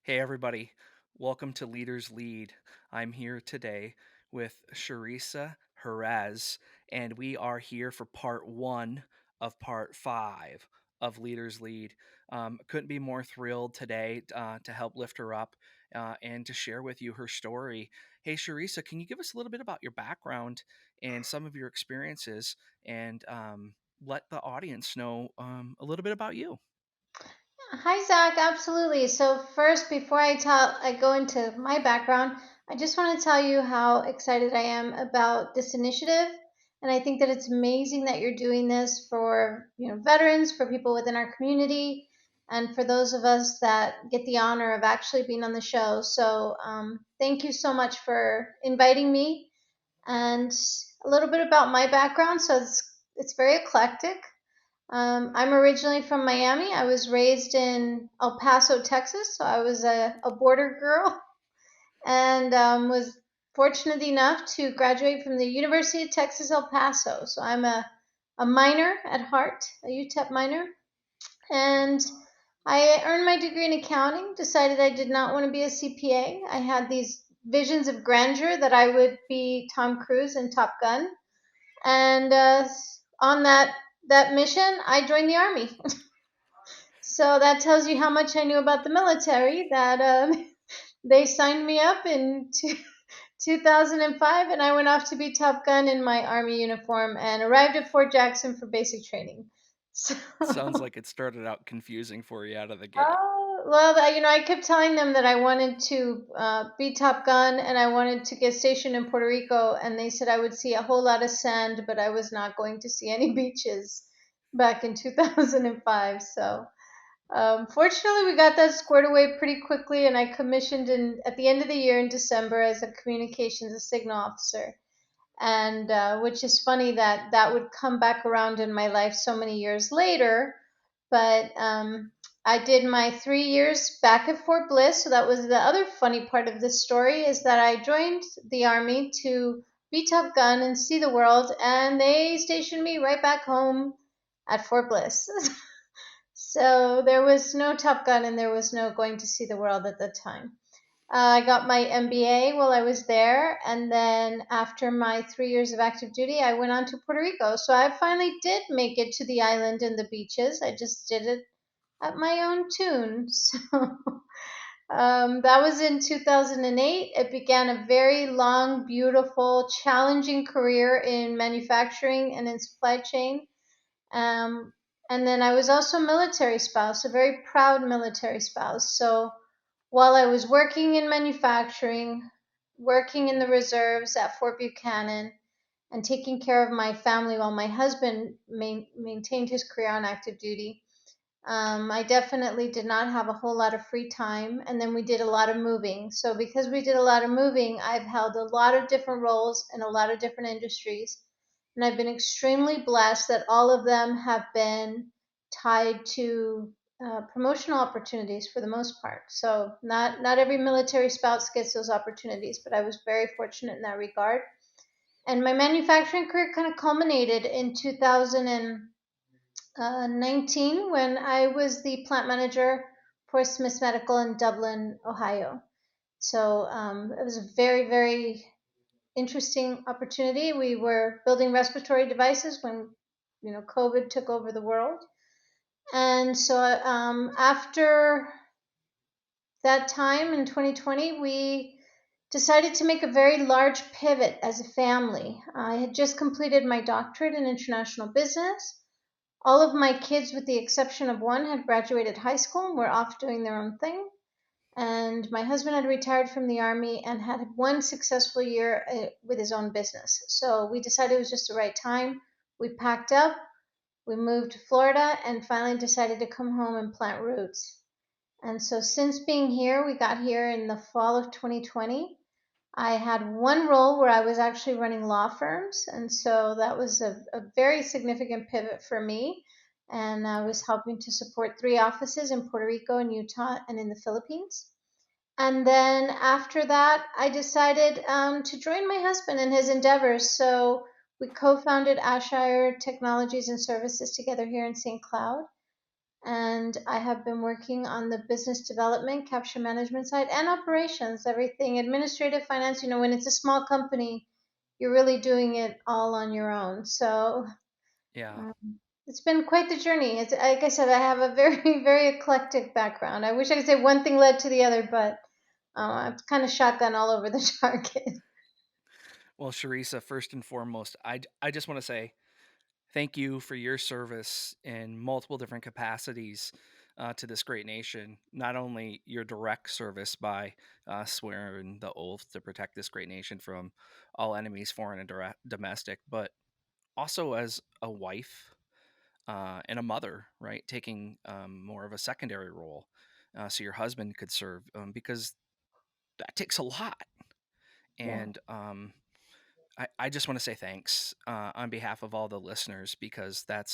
Hey, everybody. Welcome to Leaders Lead. I'm here today with Cherisa Jerez, and we are here for part one of part five of Leaders Lead. Couldn't be more thrilled today to help lift her up and to share with you her story. Hey, Cherisa, can you give us a little bit about your background and some of your experiences and let the audience know a little bit about you? Hi, Zach. Absolutely. So first, before I go into my background, I just want to tell you how excited I am about this initiative, and I think that it's amazing that you're doing this for veterans, for people within our community, and for those of us that get the honor of actually being on the show. So thank you so much for inviting me, and a little bit about my background. So it's very eclectic. I'm originally from Miami. I was raised in El Paso, Texas, so I was a border girl and was fortunate enough to graduate from the University of Texas, El Paso. So I'm a minor at heart, a UTEP minor. And I earned my degree in accounting, decided I did not want to be a CPA. I had these visions of grandeur that I would be Tom Cruise in Top Gun. And on that mission, I joined the Army. So that tells you how much I knew about the military. That they signed me up in 2005, and I went off to be Top Gun in my Army uniform and arrived at Fort Jackson for basic training. So, Sounds like it started out confusing for you out of the gate. oh, well, I kept telling them that I wanted to be Top Gun and I wanted to get stationed in Puerto Rico, and they said I would see a whole lot of sand, but I was not going to see any beaches back in 2005. So. Fortunately, we got that squared away pretty quickly, and I commissioned at the end of the year in December as a communications and signal officer. And which is funny that that would come back around in my life so many years later. But I did my 3 years back at Fort Bliss, so that was the other funny part of this story is that I joined the Army to be Top Gun and see the world, and they stationed me right back home at Fort Bliss. So there was no Top Gun and there was no going to see the world at the time. I got my MBA while I was there, and then after my 3 years of active duty, I went on to Puerto Rico. So I finally did make it to the island and the beaches. I just did it at my own tune. So that was in 2008. It began a very long, beautiful, challenging career in manufacturing and in supply chain. Um, and then I was also a military spouse, a very proud military spouse. So while I was working in manufacturing, working in the reserves at Fort Buchanan, and taking care of my family while my husband maintained his career on active duty, I definitely did not have a whole lot of free time. And then we did a lot of moving. So because we did a lot of moving, I've held a lot of different roles in a lot of different industries. And I've been extremely blessed that all of them have been tied to promotional opportunities for the most part. So not every military spouse gets those opportunities, but I was very fortunate in that regard. And my manufacturing career kind of culminated in 2019 when I was the plant manager for Smiths Medical in Dublin, Ohio. So it was a very, very interesting opportunity. We were building respiratory devices when COVID took over the world, and so after that time in 2020, we decided to make a very large pivot as a family. I had just completed my doctorate in international business. All of my kids, with the exception of one, had graduated high school and were off doing their own thing. And my husband had retired from the Army and had one successful year with his own business. So we decided it was just the right time. We packed up, we moved to Florida, and finally decided to come home and plant roots. And so since being here, we got here in the fall of 2020. I had one role where I was actually running law firms, and so that was a very significant pivot for me. And I was helping to support three offices in Puerto Rico and Utah and in the Philippines. And then after that, I decided to join my husband in his endeavors. So we co founded Ashire Technologies and Services together here in St. Cloud. And I have been working on the business development, capture management side, and operations, everything administrative, finance. When it's a small company, you're really doing it all on your own. So Yeah. um, it's been quite the journey. It's like I said, I have a very, very eclectic background. I wish I could say one thing led to the other, but I've kind of shotgun all over the target. Well, Sharisa, first and foremost, I just want to say thank you for your service in multiple different capacities to this great nation. Not only your direct service by swearing the oath to protect this great nation from all enemies, foreign and domestic, but also as a wife and a mother, right? Taking more of a secondary role so your husband could serve because that takes a lot. Yeah. And I just want to say thanks on behalf of all the listeners because that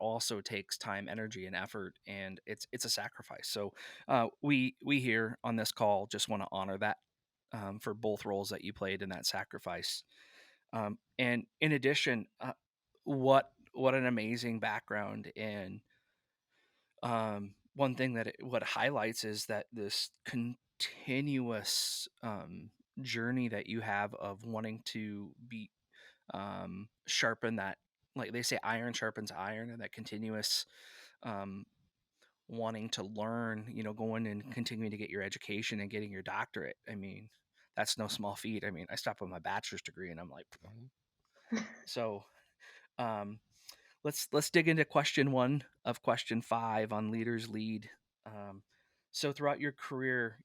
also takes time, energy, and effort, and it's a sacrifice. So we here on this call just want to honor that for both roles that you played in that sacrifice. And in addition, what an amazing background. And one thing that what highlights is that this continuous journey that you have of wanting to be sharpen that, like they say, iron sharpens iron, and that continuous um, wanting to learn, going and continuing to get your education and getting your doctorate. I mean, that's no small feat. I mean, I stopped with my bachelor's degree and I'm like, so um, let's dig into question one of question five on leaders lead. Um, so throughout your career,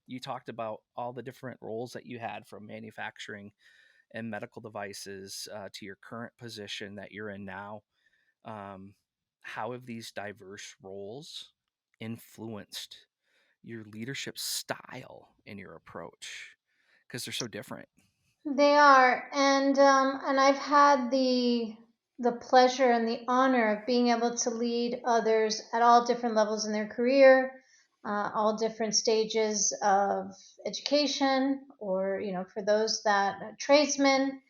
you talked about all the different roles that you had from manufacturing and medical devices to your current position that you're in now. Um, how have these diverse roles influenced your leadership style and your approach? Because they're so different. They are, and I've had the pleasure and the honor of being able to lead others at all different levels in their career, all different stages of education, or for those that tradesmen.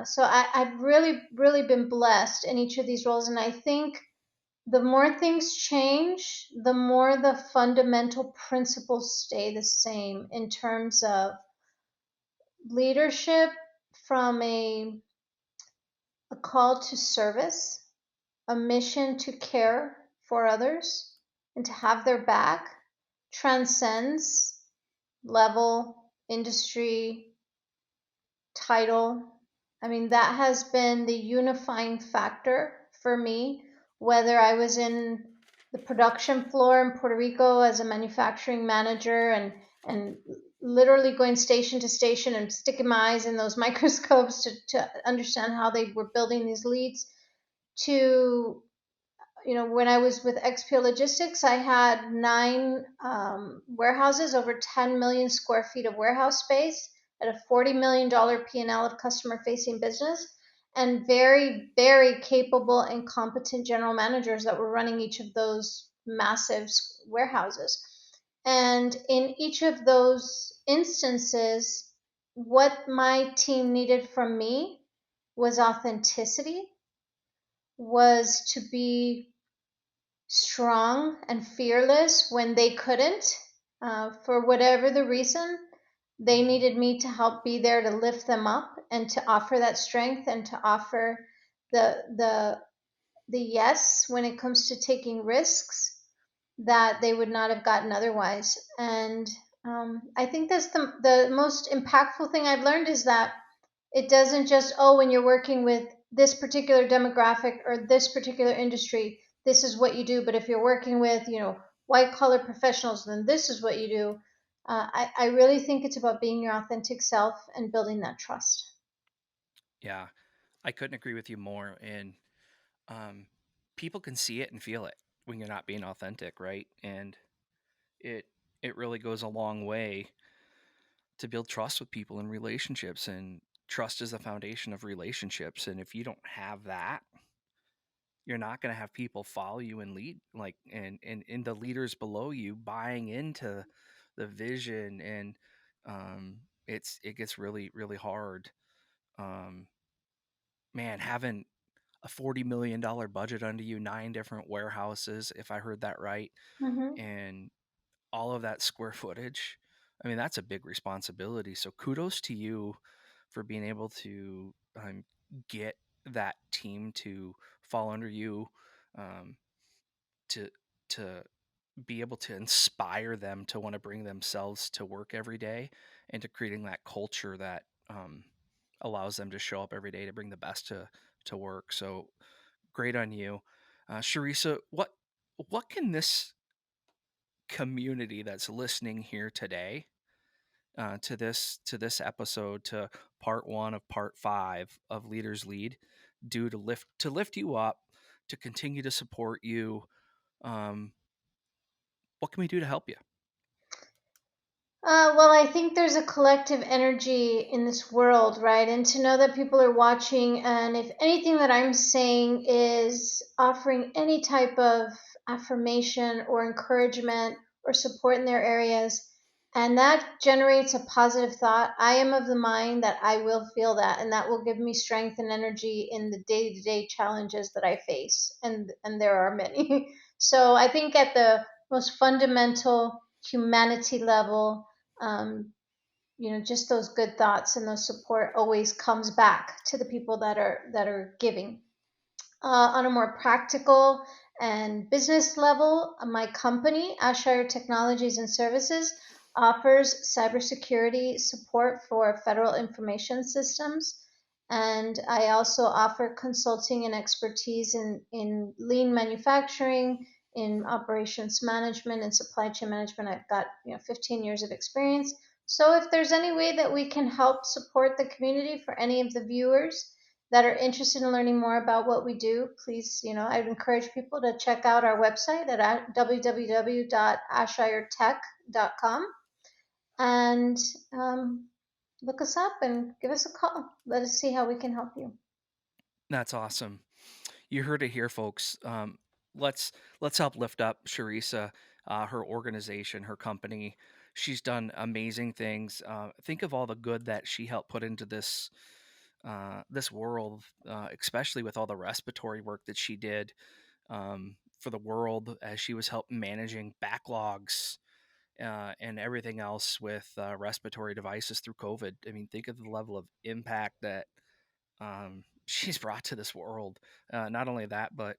So I've really, really been blessed in each of these roles, and I think the more things change, the more the fundamental principles stay the same in terms of leadership from a call to service, a mission to care for others and to have their back transcends level, industry, title. I mean, that has been the unifying factor for me, whether I was in the production floor in Puerto Rico as a manufacturing manager and literally going station to station and sticking my eyes in those microscopes to understand how they were building these leads, to when I was with XPO Logistics, I had 9 warehouses, over 10 million square feet of warehouse space at a $40 million P&L of customer facing business, and very, very capable and competent general managers that were running each of those massive warehouses. And in each of those instances, what my team needed from me was authenticity, was to be strong and fearless when they couldn't, for whatever the reason. They Mhm. needed me to help be there to lift them up and to offer that strength and to offer the the the yes when it comes to taking risks that they would not have gotten otherwise. And I think that's the most impactful thing I've learned, is that it doesn't just, oh, when you're working with this particular demographic or this particular industry, this is what you do. But if you're working with, white collar professionals, then this is what you do. I really think it's about being your authentic self and building that trust. Yeah, I couldn't agree with you more. And um, people can see it and feel it when you're not being authentic, right? And it it really goes a long way to build trust with people in relationships. And trust is the foundation of relationships. And if you don't have that, you're not going to have people follow you and lead, like, and the leaders below you buying into the vision. And it gets really, really hard. um man, having a $40 million budget under you, 9 different warehouses, if I heard that right, Hmm. and all of that square footage. I mean, that's a big responsibility. So kudos to you for being able to get that team to fall under you, um, to to be able to inspire them to want to bring themselves to work every day, and to creating that culture that allows them to show up every day to bring the best to work. So great on you, Charissa. What can this community that's listening here today, to this episode, to part one of part five of Leaders Lead, do to lift you up, to continue to support you? Um, what can we do to help you? Well, I think there's a collective energy in this world, right? And to know that people are watching, and if anything that I'm saying is offering any type of affirmation or encouragement or support in their areas, and that generates a positive thought, I am of the mind that I will feel that, and that will give me strength and energy in the day-to-day challenges that I face, and there are many. So I think at the most fundamental humanity level, um, just those good thoughts and those support always comes back to the people that are giving. On a more practical and business level, my company, Ashire Technologies and Services, offers cybersecurity support for federal information systems. And I also offer consulting and expertise in lean manufacturing, in operations management, and supply chain management. I've got 15 years of experience. So if there's any way that we can help support the community for any of the viewers that are interested in learning more about what we do, please, I'd encourage people to check out our website at www.ashiretech.com and look us up and give us a call. Let us see how we can help you. That's awesome. You heard it here, folks. Let's let's help lift up Charissa, her organization, her company. She's done amazing things. Think of all the good that she helped put into this world, especially with all the respiratory work that she did, for the world, as she was help managing backlogs, and everything else with respiratory devices through COVID. I mean, think of the level of impact that she's brought to this world. Not only that, but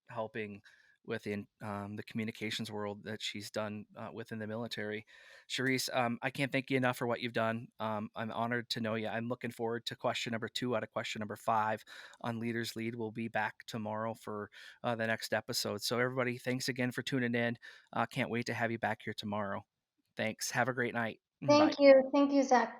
helping within the communications world that she's done within the military. Charisse, I can't thank you enough for what you've done. I'm honored to know you. I'm looking forward to question number two out of question number five on Leaders Lead. We'll be back tomorrow for the next episode. So, everybody, thanks again for tuning in. Can't wait to have you back here tomorrow. Thanks. Have a great night. Bye. Thank you. Thank you, Zach.